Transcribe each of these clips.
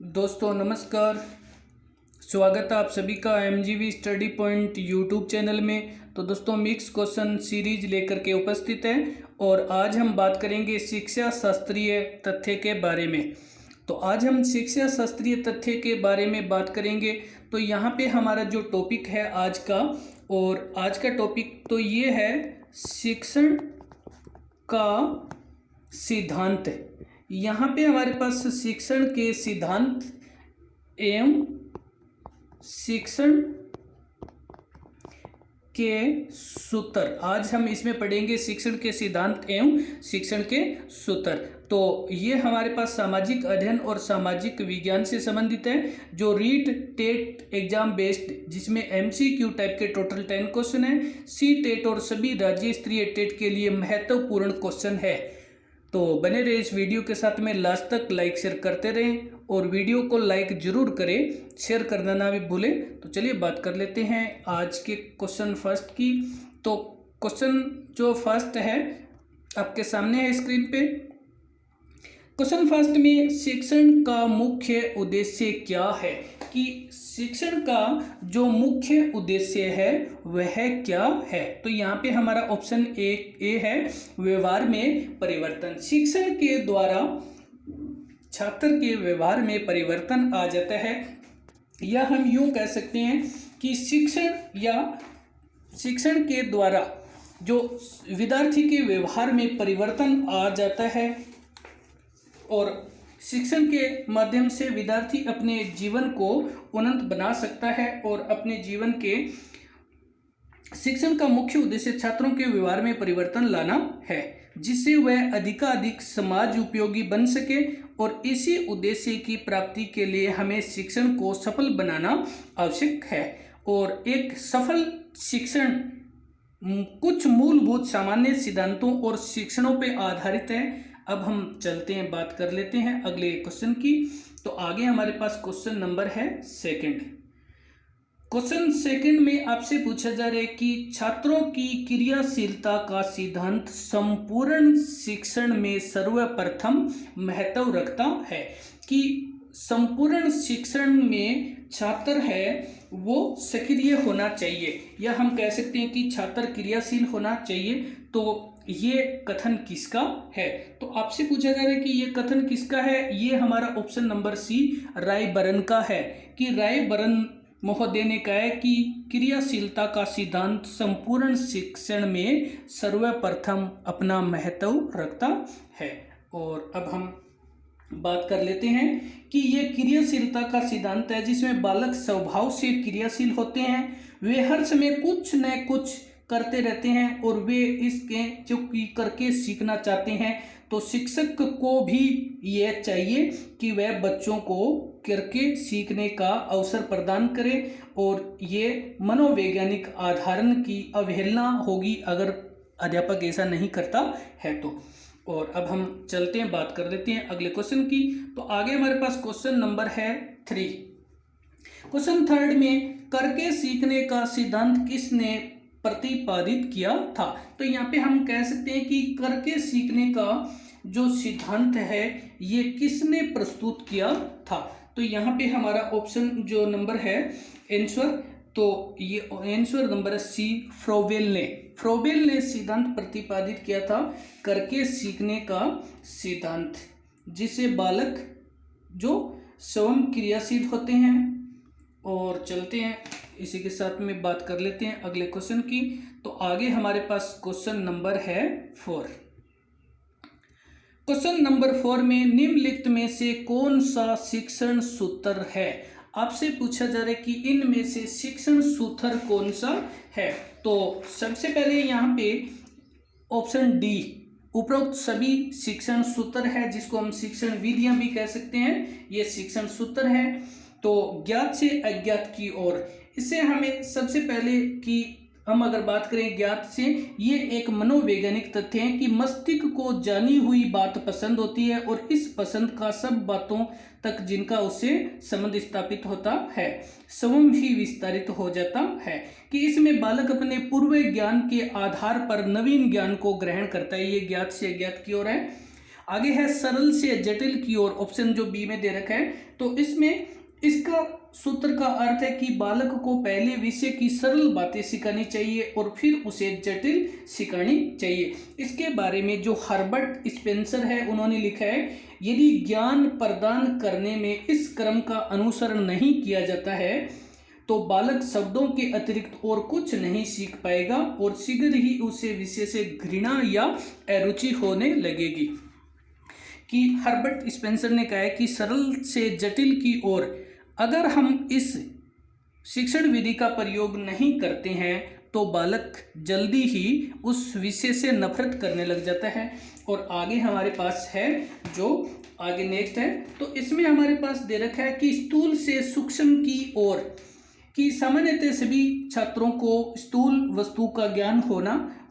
दोस्तों नमस्कार। स्वागत है आप सभी का MGV study point YouTube channel में। तो दोस्तों मिक्स क्वेश्चन सीरीज लेकर के उपस्थित है और आज हम बात करेंगे शिक्षा शास्त्रीय तथ्य के बारे में। तो आज हम शिक्षा शास्त्रीय तथ्य के बारे में बात करेंगे। तो यहाँ पे हमारा जो टॉपिक है आज का, और आज का टॉपिक तो ये है शिक्षण का सिद्धांत। यहाँ पे हमारे पास शिक्षण के सिद्धांत एवं शिक्षण के सूत्र, आज हम इसमें पढ़ेंगे शिक्षण के सिद्धांत एवं शिक्षण के सूत्र। तो ये हमारे पास सामाजिक अध्ययन और सामाजिक विज्ञान से संबंधित है, जो रीट टेट एग्जाम बेस्ड, जिसमें MCQ टाइप के टोटल 10 क्वेश्चन है। सी टेट और सभी राज्य स्तरीय टेट के लिए महत्वपूर्ण क्वेश्चन है। तो बने रहे इस वीडियो के साथ में, लास्ट तक लाइक शेयर करते रहें और वीडियो को लाइक जरूर करें, शेयर करना ना भी भूलें। तो चलिए बात कर लेते हैं आज के क्वेश्चन फर्स्ट की। तो क्वेश्चन जो फर्स्ट है आपके सामने है स्क्रीन पे। क्वेश्चन फर्स्ट में शिक्षण का मुख्य उद्देश्य क्या है, कि शिक्षण का जो मुख्य उद्देश्य है वह क्या है। तो यहाँ पे हमारा ऑप्शन ए है, व्यवहार में परिवर्तन। शिक्षण के द्वारा छात्र के व्यवहार में परिवर्तन आ जाता है, या हम यूं कह सकते हैं कि शिक्षण के द्वारा जो विद्यार्थी के व्यवहार में परिवर्तन आ जाता है, और शिक्षण के माध्यम से विद्यार्थी अपने जीवन को उन्नत बना सकता है, और अपने जीवन के शिक्षण का मुख्य उद्देश्य छात्रों के व्यवहार में परिवर्तन लाना है, जिससे वह अधिकाधिक समाज उपयोगी बन सके। और इसी उद्देश्य की प्राप्ति के लिए हमें शिक्षण को सफल बनाना आवश्यक है। और एक सफल शिक्षण कुछ मूलभूत सामान्य सिद्धांतों और शिक्षणों पर आधारित है। अब हम चलते हैं, बात कर लेते हैं अगले क्वेश्चन की। तो आगे हमारे पास क्वेश्चन नंबर है सेकंड। क्वेश्चन सेकंड में आपसे पूछा जा रहा है कि छात्रों की क्रियाशीलता का सिद्धांत संपूर्ण शिक्षण में सर्वप्रथम महत्व रखता है, कि संपूर्ण शिक्षण में छात्र है वो सक्रिय होना चाहिए, या हम कह सकते हैं कि छात्र क्रियाशील होना चाहिए। तो ये कथन किसका है? तो आपसे पूछा जा रहा है कि ये कथन किसका है। ये हमारा ऑप्शन नंबर सी रायबरन का है, कि रायबरन महोदय ने कहा है कि क्रियाशीलता का सिद्धांत संपूर्ण शिक्षण में सर्वप्रथम अपना महत्व रखता है। और अब हम बात कर लेते हैं कि ये क्रियाशीलता का सिद्धांत है जिसमें बालक स्वभाव से क्रियाशील होते हैं। वे हर समय कुछ न कुछ करते रहते हैं और वे इसके जो करके सीखना चाहते हैं। तो शिक्षक को भी यह चाहिए कि वह बच्चों को करके सीखने का अवसर प्रदान करे, और ये मनोवैज्ञानिक आधारण की अवहेलना होगी अगर अध्यापक ऐसा नहीं करता है तो। और अब हम चलते हैं, बात कर लेते हैं अगले क्वेश्चन की। तो आगे हमारे पास क्वेश्चन नंबर है 3। क्वेश्चन थर्ड में करके सीखने का सिद्धांत किसने प्रतिपादित किया था। तो यहाँ पे हम कह सकते हैं कि करके सीखने का जो सिद्धांत है ये किसने प्रस्तुत किया था। तो यहाँ पे हमारा ऑप्शन जो नंबर है आंसर, तो ये आंसर नंबर सी फ्रोबेल ने सिद्धांत प्रतिपादित किया था, करके सीखने का सिद्धांत, जिसे बालक जो स्वयं क्रियाशील होते हैं। और चलते हैं इसी के साथ में बात कर लेते हैं अगले क्वेश्चन की। तो आगे हमारे पास क्वेश्चन नंबर है 4। क्वेश्चन नंबर 4 में निम्नलिखित में से कौन सा शिक्षण सूत्र है। आपसे पूछा जा रहा है कि इनमें से शिक्षण सूत्र कौन सा है। तो सबसे पहले यहाँ पे ऑप्शन डी, उपरोक्त सभी शिक्षण सूत्र है, जिसको हम शिक्षण विधियां भी कह सकते हैं, ये शिक्षण सूत्र है। तो ज्ञात से अज्ञात की ओर, इससे हमें सबसे पहले कि हम अगर बात करें ज्ञात से, ये एक मनोवैज्ञानिक तथ्य है कि मस्तिष्क को जानी हुई बात पसंद होती है, और इस पसंद का सब बातों तक जिनका उससे संबंध स्थापित होता है स्वयं ही विस्तारित हो जाता है, कि इसमें बालक अपने पूर्व ज्ञान के आधार पर नवीन ज्ञान को ग्रहण करता है। ये ज्ञात से अज्ञात की ओर है। आगे है सरल से जटिल की ओर, ऑप्शन जो बी में दे रखा है। तो इसमें इसका सूत्र का अर्थ है कि बालक को पहले विषय की सरल बातें सिखानी चाहिए और फिर उसे जटिल सिखानी चाहिए। इसके बारे में जो हर्बर्ट स्पेंसर है उन्होंने लिखा है, यदि ज्ञान प्रदान करने में इस क्रम का अनुसरण नहीं किया जाता है तो बालक शब्दों के अतिरिक्त और कुछ नहीं सीख पाएगा और शीघ्र ही उसे विषय से घृणा या अरुचि होने लगेगी। कि हर्बर्ट स्पेंसर ने कहा है कि सरल से जटिल की ओर अगर हम इस शिक्षण विधि का प्रयोग नहीं करते हैं तो बालक जल्दी ही उस विषय से नफरत करने लग जाता है। और आगे हमारे पास है जो आगे नेक्स्ट है, तो इसमें हमारे पास दे रखा है कि स्थूल से सूक्ष्म की ओर, कि सामान्यतः सभी छात्रों को स्थूल वस्तु का ज्ञान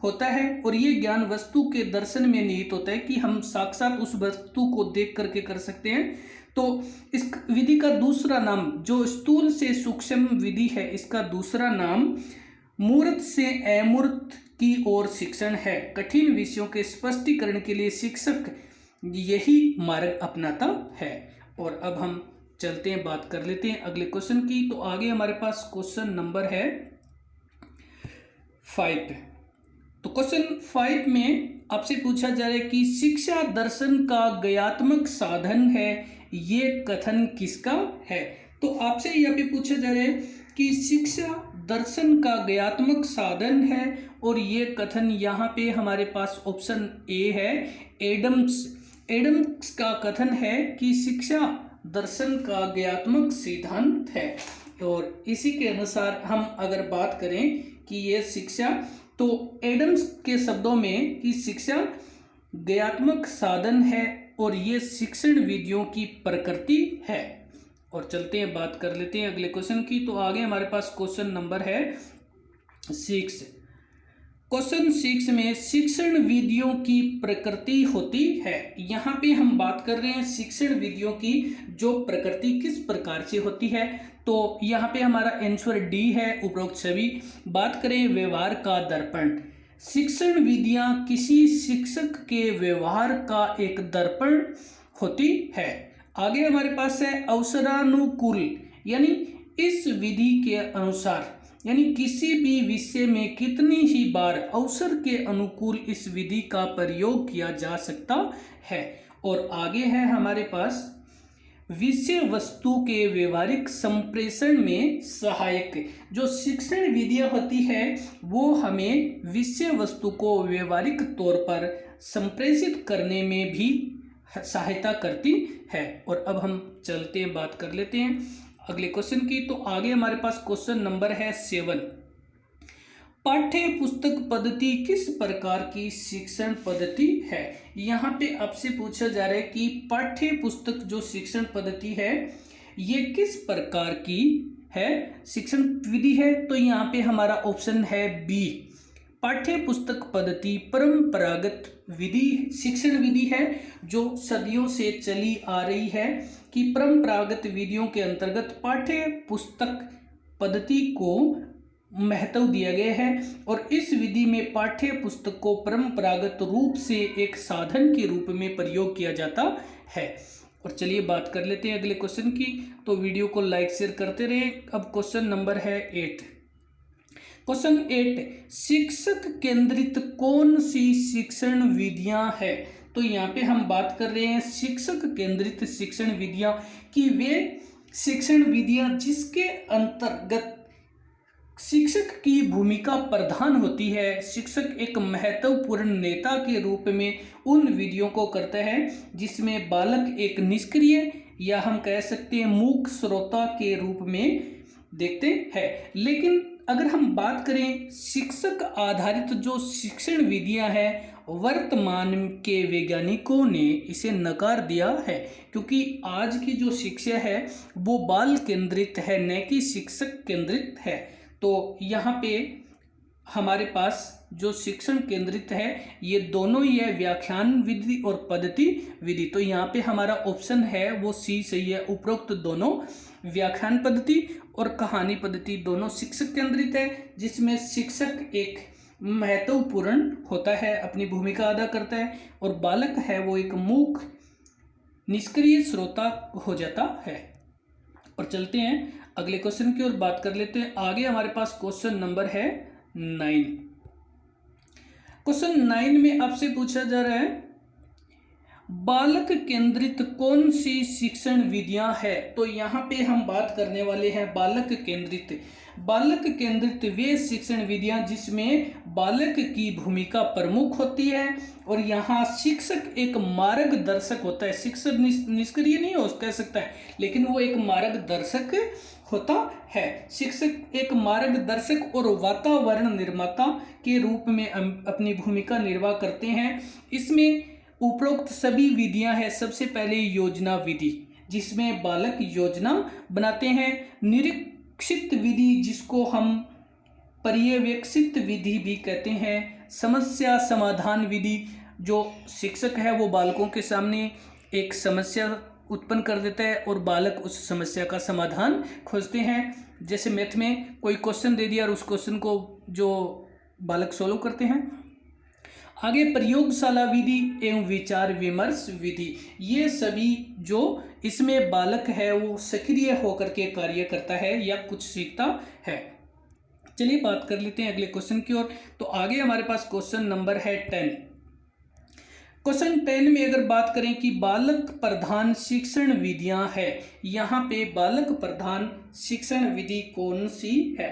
होता है और ये ज्ञान वस्तु के दर्शन में निहित होता है कि हम साक्षात उस वस्तु को देख करके कर सकते हैं। तो इस विधि का दूसरा नाम जो स्थूल से सूक्ष्म विधि है, इसका दूसरा नाम मूर्त से अमूर्त की ओर शिक्षण है। कठिन विषयों के स्पष्टीकरण के लिए शिक्षक यही मार्ग अपनाता है। और अब हम चलते हैं, बात कर लेते हैं अगले क्वेश्चन की। तो आगे हमारे पास क्वेश्चन नंबर है 5। तो क्वेश्चन 5 में आपसे पूछा जा रहा है कि शिक्षा दर्शन का ज्ञात्मक साधन है, ये कथन किसका है। तो आपसे यहाँ पे पूछा जा रहा है कि शिक्षा दर्शन का ज्ञात्मक साधन है और ये कथन यहाँ पे हमारे पास ऑप्शन ए है, एडम्स का कथन है कि शिक्षा दर्शन का ज्ञात्मक सिद्धांत है। और इसी के अनुसार हम अगर बात करें कि ये शिक्षा, तो एडम्स के शब्दों में कि शिक्षा ज्ञात्मक साधन है और ये शिक्षण विधियों की प्रकृति है। और चलते हैं, बात कर लेते हैं अगले क्वेश्चन की। तो आगे हमारे पास क्वेश्चन नंबर है 6। क्वेश्चन 6 में शिक्षण विधियों की प्रकृति होती है। यहाँ पे हम बात कर रहे हैं शिक्षण विधियों की जो प्रकृति किस प्रकार से होती है। तो यहाँ पे हमारा आंसर डी है, उपरोक्त सभी। बात करें व्यवहार का दर्पण, शिक्षण विधियाँ किसी शिक्षक के व्यवहार का एक दर्पण होती है। आगे हमारे पास है अवसरानुकूल, यानी इस विधि के अनुसार, यानी किसी भी विषय में कितनी ही बार अवसर के अनुकूल इस विधि का प्रयोग किया जा सकता है। और आगे है हमारे पास विषय वस्तु के व्यवहारिक संप्रेषण में सहायक। जो शिक्षण विधियाँ होती है वो हमें विषय वस्तु को व्यवहारिक तौर पर संप्रेषित करने में भी सहायता करती है। और अब हम चलते हैं, बात कर लेते हैं अगले क्वेश्चन की। तो आगे हमारे पास क्वेश्चन नंबर है 7। पाठ्य पुस्तक पद्धति किस प्रकार की शिक्षण पद्धति है। यहाँ पे आपसे पूछा जा रहा है कि पाठ्य पुस्तक जो शिक्षण पद्धति है ये किस प्रकार की है शिक्षण विधि है। तो यहाँ पे हमारा ऑप्शन है बी, पाठ्य पुस्तक पद्धति परंपरागत विधि शिक्षण विधि है जो सदियों से चली आ रही है। कि परंपरागत विधियों के अंतर्गत पाठ्य पुस्तक पद्धति को महत्व दिया गया है और इस विधि में पाठ्य पुस्तक को परंपरागत रूप से एक साधन के रूप में प्रयोग किया जाता है। और चलिए बात कर लेते हैं अगले क्वेश्चन की। तो वीडियो को लाइक शेयर करते रहें। अब क्वेश्चन नंबर है 8। क्वेश्चन 8, शिक्षक केंद्रित कौन सी शिक्षण विधियां है। तो यहाँ पे हम बात कर रहे हैं शिक्षक केंद्रित शिक्षण विधियां कि वे शिक्षण विधियां जिसके अंतर्गत शिक्षक की भूमिका प्रधान होती है। शिक्षक एक महत्वपूर्ण नेता के रूप में उन विधियों को करता है जिसमें बालक एक निष्क्रिय या हम कह सकते हैं मूक श्रोता के रूप में देखते हैं। लेकिन अगर हम बात करें शिक्षक आधारित जो शिक्षण विधियां हैं, वर्तमान के वैज्ञानिकों ने इसे नकार दिया है क्योंकि आज की जो शिक्षा है वो बाल केंद्रित है, न कि शिक्षक केंद्रित है। तो यहाँ पे हमारे पास जो शिक्षण केंद्रित है ये दोनों ही है, व्याख्यान विधि और पद्धति विधि। तो यहाँ पे हमारा ऑप्शन है वो सी सही है। उपरोक्त दोनों व्याख्यान पद्धति और कहानी पद्धति दोनों शिक्षक केंद्रित है, जिसमें शिक्षक एक महत्वपूर्ण होता है, अपनी भूमिका अदा करता है, और बालक है वो एक मूक निष्क्रिय श्रोता हो जाता है। और चलते हैं अगले क्वेश्चन की ओर बात कर लेते हैं। आगे हमारे पास क्वेश्चन नंबर है 9। क्वेश्चन 9 में आपसे पूछा जा रहा है बालक केंद्रित कौन सी शिक्षण विधियां है। तो यहाँ पे हम बात करने वाले हैं बालक केंद्रित। बालक केंद्रित वे शिक्षण विधियां जिसमें बालक की भूमिका प्रमुख होती है, और यहाँ शिक्षक एक मार्गदर्शक होता है। शिक्षक निष्क्रिय नहीं हो कह सकता है, लेकिन वो एक मार्गदर्शक होता है। शिक्षक एक मार्गदर्शक और वातावरण निर्माता के रूप में अपनी भूमिका निर्वाह करते हैं। इसमें उपरोक्त सभी विधियां हैं। सबसे पहले योजना विधि, जिसमें बालक योजना बनाते हैं। निरीक्षित विधि, जिसको हम पर्यवेक्षित विधि भी कहते हैं। समस्या समाधान विधि, जो शिक्षक है वो बालकों के सामने एक समस्या उत्पन्न कर देता है और बालक उस समस्या का समाधान खोजते हैं। जैसे मैथ में कोई क्वेश्चन दे दिया और उस क्वेश्चन को जो बालक सोल्व करते हैं। आगे प्रयोगशाला विधि एवं विचार विमर्श विधि, ये सभी जो इसमें बालक है वो सक्रिय होकर के कार्य करता है या कुछ सीखता है। चलिए बात कर लेते हैं अगले क्वेश्चन की ओर। तो आगे हमारे पास क्वेश्चन नंबर है 10। क्वेश्चन 10 में अगर बात करें कि बालक प्रधान शिक्षण विधियां है, यहाँ पे बालक प्रधान शिक्षण विधि कौन सी है,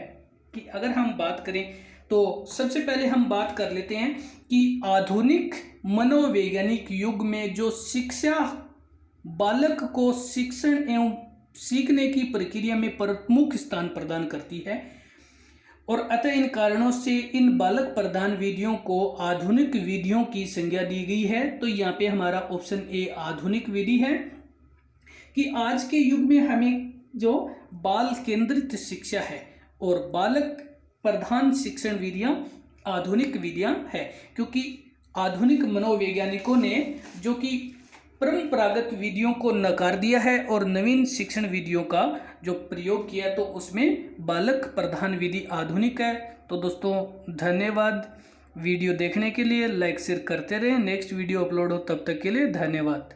कि अगर हम बात करें तो सबसे पहले हम बात कर लेते हैं कि आधुनिक मनोवैज्ञानिक युग में जो शिक्षा बालक को शिक्षण एवं सीखने की प्रक्रिया में प्रमुख स्थान प्रदान करती है, और अतः इन कारणों से इन बालक प्रधान विधियों को आधुनिक विधियों की संज्ञा दी गई है। तो यहाँ पे हमारा ऑप्शन ए आधुनिक विधि है, कि आज के युग में हमें जो बाल केंद्रित शिक्षा है और बालक प्रधान शिक्षण विधियां आधुनिक विधियां है, क्योंकि आधुनिक मनोवैज्ञानिकों ने जो कि परंपरागत विधियों को नकार दिया है और नवीन शिक्षण विधियों का जो प्रयोग किया, तो उसमें बालक प्रधान विधि आधुनिक है। तो दोस्तों धन्यवाद वीडियो देखने के लिए। लाइक शेयर करते रहें। नेक्स्ट वीडियो अपलोड हो तब तक के लिए धन्यवाद।